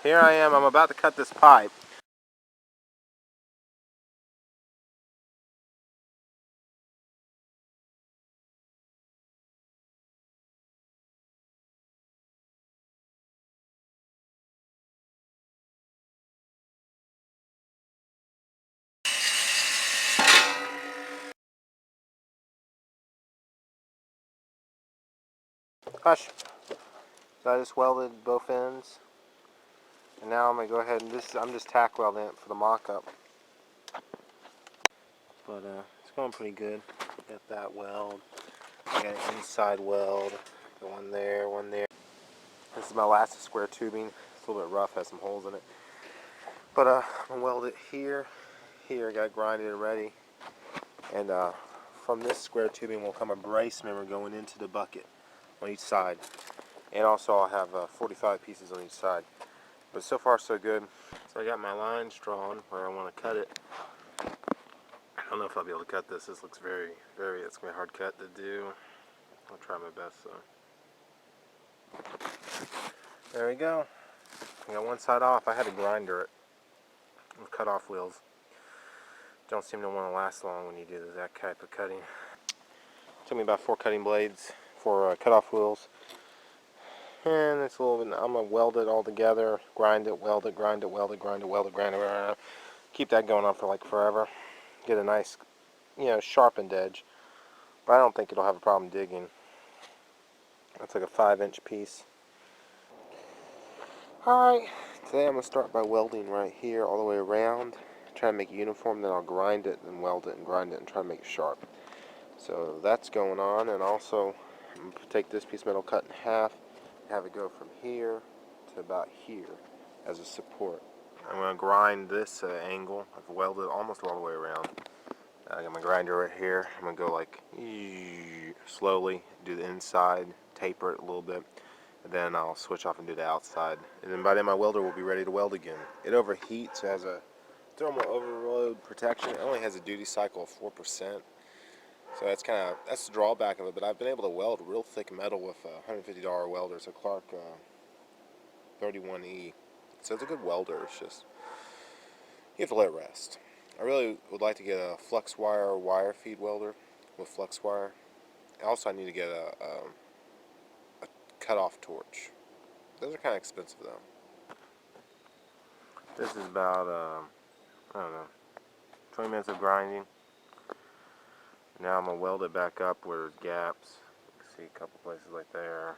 here I am. I'm about to cut this pipe. Hush. So I just welded both ends. And now I'm going to go ahead and I'm just tack welding it for the mock-up. But it's going pretty good. Got that weld. I got an inside weld. One there, one there. This is my last square tubing. It's a little bit rough, has some holes in it. But I'm going to weld it here. Here, I got it grinded and ready. And from this square tubing will come a brace member going into the bucket on each side. And also I'll have 45 pieces on each side. But so far so good. So I got my lines drawn where I want to cut it. I don't know if I'll be able to cut this. This looks very, it's going to be a hard cut to do. I'll try my best though. There we go. I got one side off. I had to grinder it with cut-off wheels. Don't seem to want to last long when you do that type of cutting. Took me about 4 cutting blades, 4 cut-off wheels. And it's a little bit, I'm going to weld it all together, grind it, weld it, grind it, weld it, grind it, weld it, grind it. Keep that going on for like forever. Get a nice, sharpened edge. But I don't think it'll have a problem digging. That's like a 5-inch piece. Alright, today I'm going to start by welding right here all the way around. Try to make it uniform, then I'll grind it and weld it and grind it and try to make it sharp. So that's going on, and also I'm going to take this piece of metal, cut in half, have it go from here to about here as a support. I'm going to grind this angle. I've welded almost all the way around. I got my grinder right here. I'm going to go like slowly, do the inside, taper it a little bit, and then I'll switch off and do the outside. And then by then my welder will be ready to weld again. It overheats, it has a thermal overload protection. It only has a duty cycle of 4%. So that's the drawback of it, but I've been able to weld real thick metal with a $150 welder. It's a Clark 31E. So it's a good welder. It's just, you have to let it rest. I really would like to get a flex wire feed welder with flex wire. Also, I need to get a cut-off torch. Those are kind of expensive though. This is about, I don't know, 20 minutes of grinding. Now I'm going to weld it back up where there's gaps. You can see a couple places like there.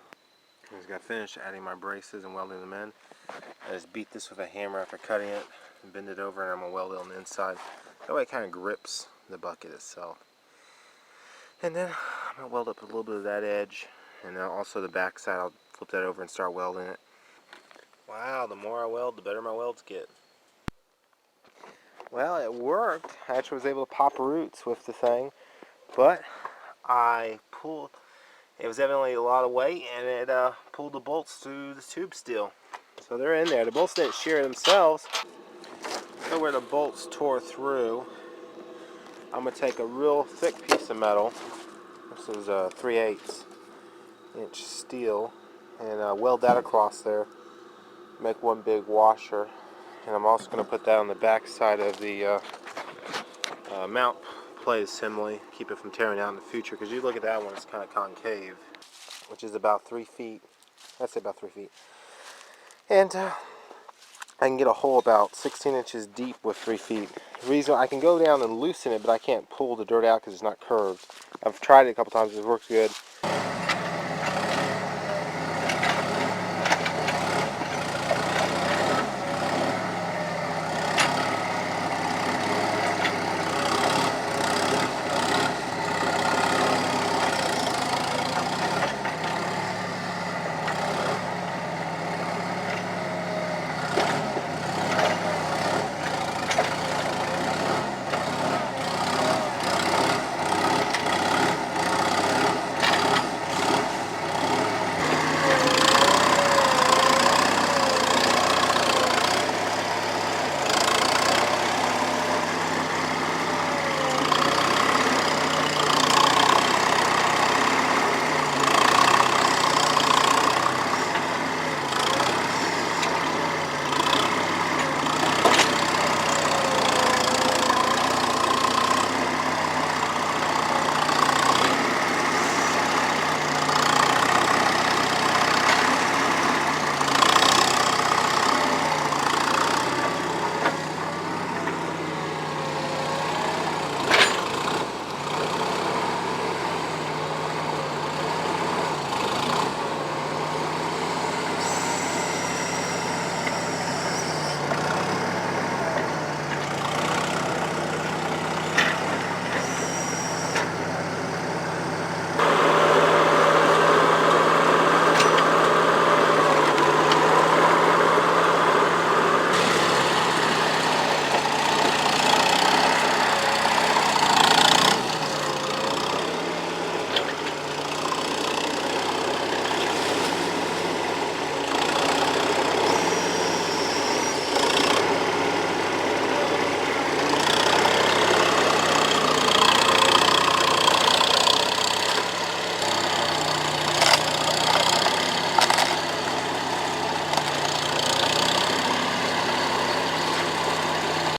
I just got finished adding my braces and welding them in. I just beat this with a hammer after cutting it, and bend it over, and I'm going to weld it on the inside. That way it kind of grips the bucket itself. And then I'm going to weld up a little bit of that edge, and then also the back side. I'll flip that over and start welding it. Wow, the more I weld, the better my welds get. Well, it worked. I actually was able to pop roots with the thing, but I pulled, it was evidently a lot of weight, and it pulled the bolts through the tube steel. So they're in there. The bolts didn't shear themselves. So where the bolts tore through, I'm going to take a real thick piece of metal. This is 3/8 inch steel, and weld that across there. Make one big washer. And I'm also going to put that on the back side of the mount plate assembly. Keep it from tearing out in the future, because you look at that one, it's kind of concave, which is about 3 feet. I'd say about 3 feet. And I can get a hole about 16 inches deep with 3 feet. The reason I can go down and loosen it, but I can't pull the dirt out because it's not curved. I've tried it a couple times, it works good.